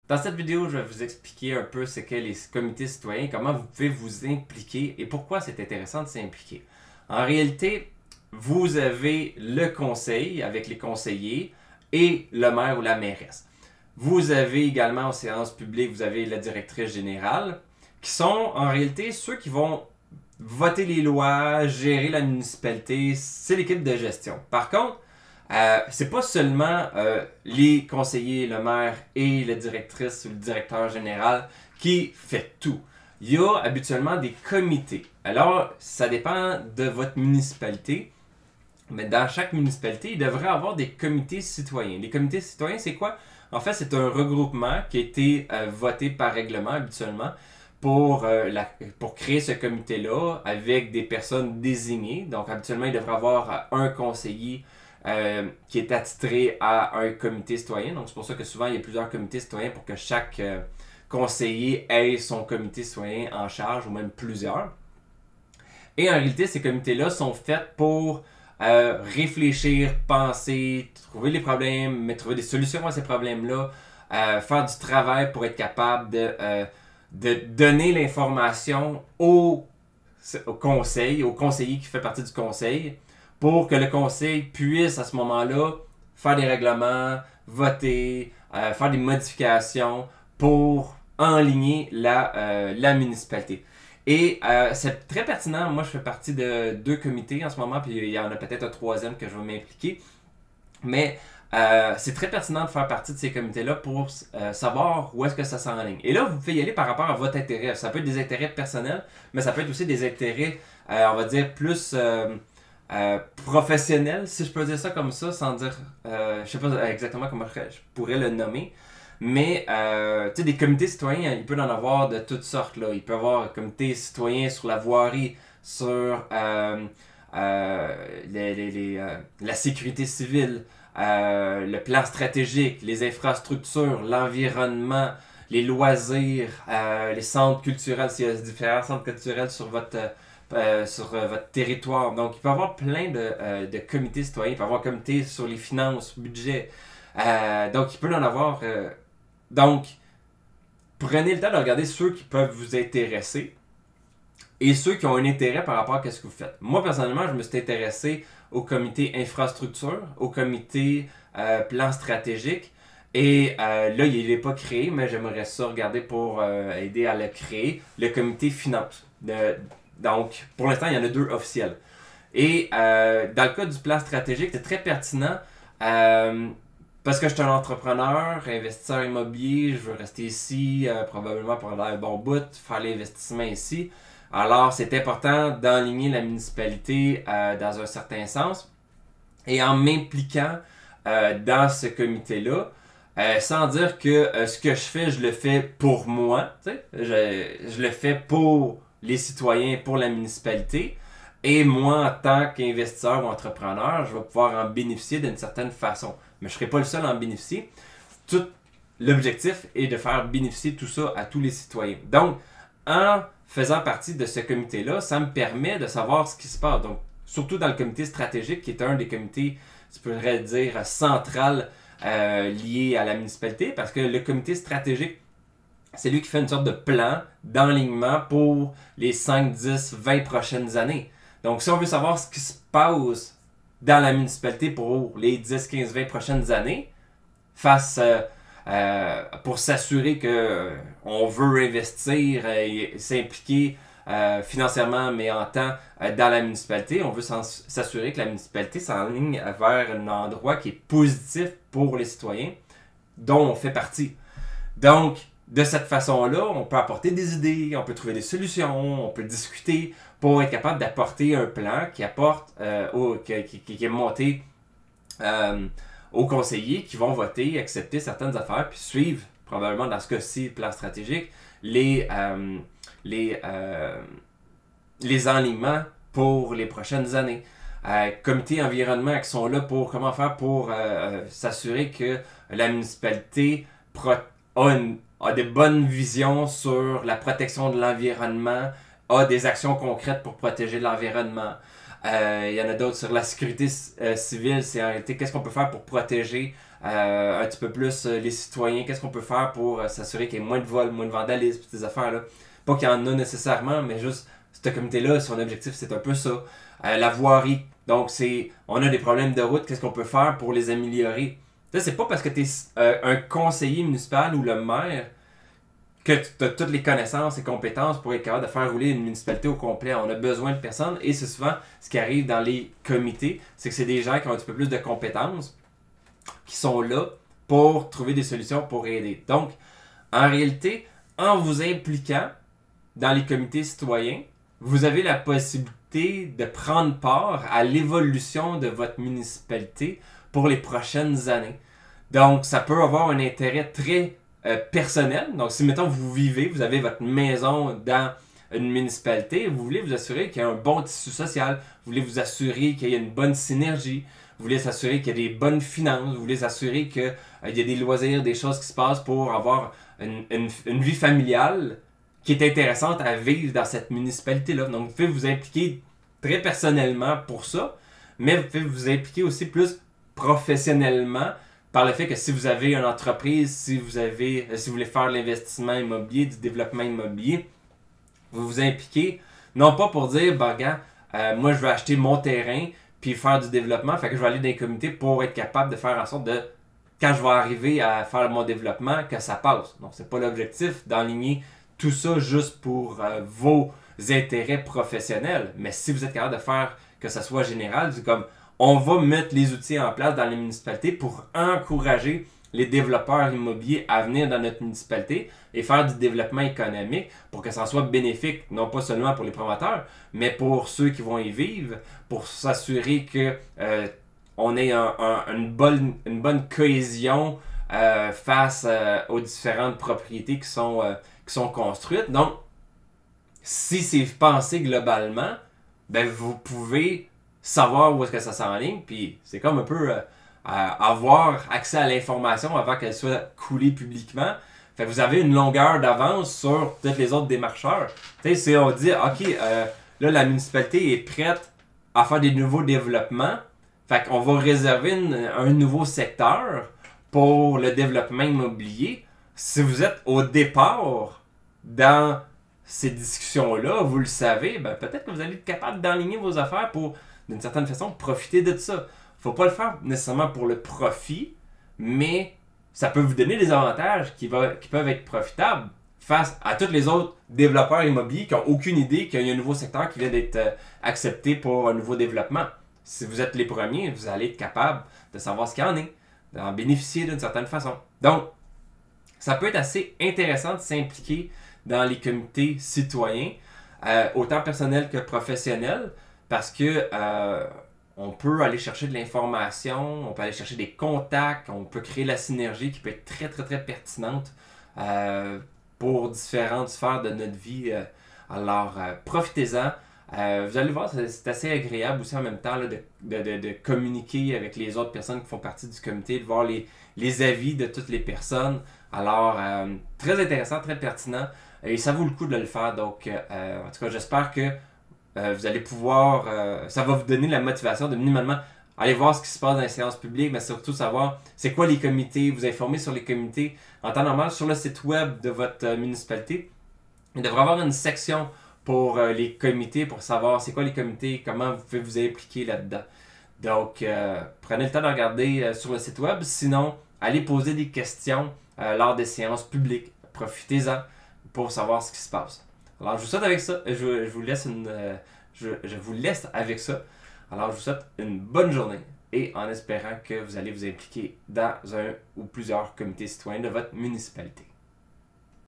Dans cette vidéo, je vais vous expliquer un peu ce qu'est les comités citoyens, comment vous pouvez vous impliquer et pourquoi c'est intéressant de s'impliquer. En réalité, vous avez le conseil avec les conseillers et le maire ou la mairesse. Vous avez également aux séances publiques, vous avez la directrice générale, qui sont en réalité ceux qui vont voter les lois, gérer la municipalité, c'est l'équipe de gestion. Par contre, c'est pas seulement les conseillers, le maire et la directrice ou le directeur général qui fait tout. Il y a habituellement des comités. Alors, ça dépend de votre municipalité. Mais dans chaque municipalité, il devrait y avoir des comités citoyens. Les comités citoyens, c'est quoi? En fait, c'est un regroupement qui a été voté par règlement habituellement pour créer ce comité-là avec des personnes désignées. Donc, habituellement, il devrait y avoir un conseiller qui est attitré à un comité citoyen. Donc, c'est pour ça que souvent, il y a plusieurs comités citoyens pour que chaque conseiller ait son comité citoyen en charge, ou même plusieurs. Et en réalité, ces comités-là sont faits pour réfléchir, penser, trouver les problèmes, mais trouver des solutions à ces problèmes-là, faire du travail pour être capable de donner l'information au conseiller qui fait partie du conseil, pour que le conseil puisse à ce moment-là faire des règlements, voter, faire des modifications pour enligner la municipalité. Et c'est très pertinent. Moi, je fais partie de 2 comités en ce moment, puis il y en a peut-être un 3e que je vais m'impliquer. Mais c'est très pertinent de faire partie de ces comités-là pour savoir où est-ce que ça s'enligne. Et là, vous pouvez y aller par rapport à votre intérêt. Ça peut être des intérêts personnels, mais ça peut être aussi des intérêts, on va dire, plus professionnels, si je peux dire ça comme ça, sans dire... je sais pas exactement comment je pourrais le nommer. Mais, tu sais, des comités citoyens, il peut en avoir de toutes sortes, là. Il peut y avoir un comité citoyen sur la voirie, sur la sécurité civile, le plan stratégique, les infrastructures, l'environnement, les loisirs, les centres culturels, s'il y a différents centres culturels sur votre territoire. Donc, il peut y avoir plein de comités citoyens. Il peut y avoir un comité sur les finances, budget. Donc, il peut en avoir... Donc, prenez le temps de regarder ceux qui peuvent vous intéresser et ceux qui ont un intérêt par rapport à ce que vous faites. Moi, personnellement, je me suis intéressé au comité infrastructure, au comité plan stratégique. Et là, il n'est pas créé, mais j'aimerais ça regarder pour aider à le créer, le comité finance. Donc, pour l'instant, il y en a 2 officiels. Et dans le cas du plan stratégique, c'est très pertinent parce que je suis un entrepreneur, investisseur immobilier, je veux rester ici probablement pendant un bon bout, faire l'investissement ici. Alors, c'est important d'enligner la municipalité dans un certain sens. Et en m'impliquant dans ce comité-là, sans dire que ce que je fais, je le fais pour moi, tu sais, je le fais pour les citoyens, pour la municipalité. Et moi, en tant qu'investisseur ou entrepreneur, je vais pouvoir en bénéficier d'une certaine façon. Mais je ne serai pas le seul à en bénéficier. Tout l'objectif est de faire bénéficier tout ça à tous les citoyens. Donc, en faisant partie de ce comité-là, ça me permet de savoir ce qui se passe. Donc, surtout dans le comité stratégique, qui est un des comités, tu pourrais dire, central lié à la municipalité, parce que le comité stratégique, c'est lui qui fait une sorte de plan d'enlignement pour les 5, 10, 20 prochaines années. Donc, si on veut savoir ce qui se passe dans la municipalité pour les 10, 15, 20 prochaines années, pour s'assurer qu'on veut investir et s'impliquer financièrement, mais en temps, dans la municipalité, on veut s'assurer que la municipalité s'enligne vers un endroit qui est positif pour les citoyens, dont on fait partie. Donc, de cette façon-là, on peut apporter des idées, on peut trouver des solutions, on peut discuter pour être capable d'apporter un plan qui apporte, qui est monté aux conseillers qui vont voter, accepter certaines affaires, puis suivre, probablement dans ce cas-ci, le plan stratégique, les enlignements pour les prochaines années. Comité environnement qui sont là pour comment faire pour s'assurer que la municipalité a de bonnes visions sur la protection de l'environnement, a des actions concrètes pour protéger l'environnement, Il y en a d'autres sur la sécurité civile. C'est en réalité qu'est-ce qu'on peut faire pour protéger un petit peu plus les citoyens. Qu'est-ce qu'on peut faire pour s'assurer qu'il y ait moins de vols, moins de vandalisme, ces affaires-là. Pas qu'il y en a nécessairement, mais juste ce comité-là, son objectif, c'est un peu ça. La voirie. Donc, on a des problèmes de route. Qu'est-ce qu'on peut faire pour les améliorer? Ça, c'est pas parce que tu es un conseiller municipal ou le maire que tu as toutes les connaissances et compétences pour être capable de faire rouler une municipalité au complet. On a besoin de personnes et c'est souvent ce qui arrive dans les comités, c'est que c'est des gens qui ont un petit peu plus de compétences qui sont là pour trouver des solutions pour aider. Donc, en réalité, en vous impliquant dans les comités citoyens, vous avez la possibilité de prendre part à l'évolution de votre municipalité pour les prochaines années. Donc, ça peut avoir un intérêt très personnel. Donc, si, mettons, vous vivez, vous avez votre maison dans une municipalité, vous voulez vous assurer qu'il y a un bon tissu social, vous voulez vous assurer qu'il y a une bonne synergie, vous voulez vous assurer qu'il y a des bonnes finances, vous voulez vous assurer qu'il y a des loisirs, des choses qui se passent pour avoir une vie familiale qui est intéressante à vivre dans cette municipalité-là. Donc, vous pouvez vous impliquer très personnellement pour ça, mais vous pouvez vous impliquer aussi plus professionnellement par le fait que si vous avez une entreprise, si vous voulez faire de l'investissement immobilier, du développement immobilier, vous vous impliquez, non pas pour dire, ben, regarde, moi je veux acheter mon terrain puis faire du développement, fait que je vais aller dans les comités pour être capable de faire en sorte de, quand je vais arriver à faire mon développement, que ça passe. Donc, c'est pas l'objectif d'enligner tout ça juste pour vos intérêts professionnels. Mais si vous êtes capable de faire que ça soit général, c'est comme on va mettre les outils en place dans les municipalités pour encourager les développeurs immobiliers à venir dans notre municipalité et faire du développement économique pour que ça soit bénéfique, non pas seulement pour les promoteurs, mais pour ceux qui vont y vivre, pour s'assurer que on ait une bonne cohésion face aux différentes propriétés qui sont construites. Donc, si c'est pensé globalement, ben vous pouvez savoir où est-ce que ça s'enligne, puis c'est comme un peu avoir accès à l'information avant qu'elle soit coulée publiquement. Fait que vous avez une longueur d'avance sur tous les autres démarcheurs. Tu sais, si on dit, OK, là, la municipalité est prête à faire des nouveaux développements, fait qu'on va réserver un nouveau secteur pour le développement immobilier. Si vous êtes au départ dans ces discussions-là, vous le savez, ben peut-être que vous allez être capable d'enligner vos affaires pour, d'une certaine façon, profiter de ça. Faut pas le faire nécessairement pour le profit, mais ça peut vous donner des avantages qui peuvent être profitables face à tous les autres développeurs immobiliers qui n'ont aucune idée qu'il y a un nouveau secteur qui vient d'être accepté pour un nouveau développement. Si vous êtes les premiers, vous allez être capable de savoir ce qu'il y en est, d'en bénéficier d'une certaine façon. Donc, ça peut être assez intéressant de s'impliquer dans les comités citoyens, autant personnels que professionnels, parce que on peut aller chercher de l'information, on peut aller chercher des contacts, on peut créer la synergie qui peut être très très très pertinente pour différentes sphères de notre vie. Alors, profitez-en. Vous allez voir, c'est assez agréable aussi en même temps là, de communiquer avec les autres personnes qui font partie du comité, de voir les avis de toutes les personnes. Alors, très intéressant, très pertinent. Et ça vaut le coup de le faire. Donc, en tout cas, j'espère que vous allez pouvoir... ça va vous donner la motivation de minimalement aller voir ce qui se passe dans les séances publiques, mais surtout savoir c'est quoi les comités, vous informer sur les comités. En temps normal, sur le site web de votre municipalité, il devrait y avoir une section pour les comités, pour savoir c'est quoi les comités, comment vous pouvez vous impliquer là-dedans. Donc, prenez le temps de regarder sur le site web. Sinon, allez poser des questions lors des séances publiques. Profitez-en pour savoir ce qui se passe. Alors, je vous souhaite avec ça, je vous laisse je vous laisse avec ça. Alors, je vous souhaite une bonne journée et en espérant que vous allez vous impliquer dans un ou plusieurs comités citoyens de votre municipalité.